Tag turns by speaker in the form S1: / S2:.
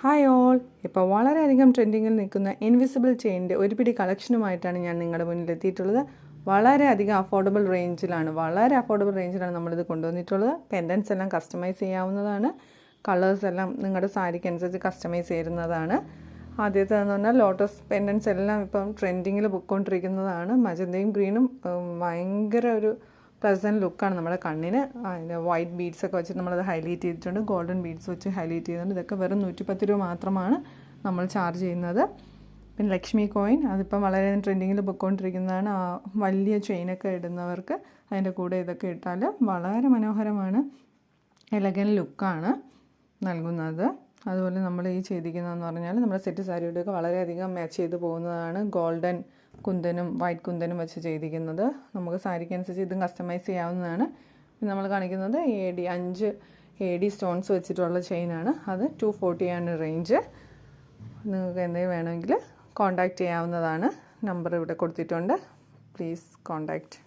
S1: Hi all, ഇപ്പോൾ വളരെയധികം ട്രെൻഡിങ്ങിൽ നിൽക്കുന്ന ഇൻവിസിബിൾ ചെയിനിൻ്റെ ഒരു പിടി കളക്ഷനുമായിട്ടാണ് ഞാൻ നിങ്ങളുടെ മുന്നിൽ എത്തിയിട്ടുള്ളത്. വളരെയധികം അഫോർഡബിൾ റേഞ്ചിലാണ് നമ്മളിത് കൊണ്ടുവന്നിട്ടുള്ളത്. പെൻഡൻസ് എല്ലാം കസ്റ്റമൈസ് ചെയ്യാവുന്നതാണ്. കളേഴ്സ് എല്ലാം നിങ്ങളുടെ സാരിക്ക് അനുസരിച്ച് കസ്റ്റമൈസ് ചെയ്യുന്നതാണ്. ആദ്യത്തേതെന്ന് പറഞ്ഞാൽ ലോട്ടസ് പെൻഡൻസ് എല്ലാം ഇപ്പം ട്രെൻഡിങ്ങിൽ പൊയ്ക്കൊണ്ടിരിക്കുന്നതാണ്. മജന്തയും ഗ്രീനും ഭയങ്കര ഒരു പ്ലസൻറ്റ് ലുക്കാണ് നമ്മുടെ കണ്ണിന്. അതിൻ്റെ വൈറ്റ് ബീഡ്സൊക്കെ വെച്ചിട്ട് നമ്മളത് ഹൈലൈറ്റ് ചെയ്തിട്ടുണ്ട്. ഗോൾഡൻ ബീഡ്സ് വെച്ച് ഹൈലൈറ്റ് ചെയ്തിട്ടുണ്ട്. ഇതൊക്കെ വെറും 110 രൂപ മാത്രമാണ് നമ്മൾ ചാർജ് ചെയ്യുന്നത്. പിന്നെ ലക്ഷ്മി കോയിൻ, അതിപ്പം വളരെ ട്രെൻഡിങ്ങിൽ പൊയ്ക്കൊണ്ടിരിക്കുന്നതാണ്. വലിയ ചെയിനൊക്കെ ഇടുന്നവർക്ക് അതിൻ്റെ കൂടെ ഇതൊക്കെ ഇട്ടാൽ വളരെ മനോഹരമാണ്. എലഗൻ ലുക്കാണ് നൽകുന്നത്. അതുപോലെ നമ്മൾ ഈ ചെയ്തിരിക്കുന്നതെന്ന് പറഞ്ഞാൽ നമ്മുടെ സെറ്റ് സാരിയുടെയൊക്കെ വളരെയധികം മാച്ച് ചെയ്ത് പോകുന്നതാണ്. ഗോൾഡൻ കുന്തനും വൈറ്റ് കുന്തനും വെച്ച് ചെയ്തിരിക്കുന്നത്. നമുക്ക് സാരിക്ക് അനുസരിച്ച് ഇതും കസ്റ്റമൈസ് ചെയ്യാവുന്നതാണ്. പിന്നെ നമ്മൾ കാണിക്കുന്നത് 5 AD സ്റ്റോൺസ് വെച്ചിട്ടുള്ള ചെയിനാണ്. അത് 240 ആണ് റേഞ്ച്. നിങ്ങൾക്ക് എന്തെങ്കിലും വേണമെങ്കിൽ കോൺടാക്റ്റ് ചെയ്യാവുന്നതാണ്. നമ്പർ ഇവിടെ കൊടുത്തിട്ടുണ്ട്. Please contact.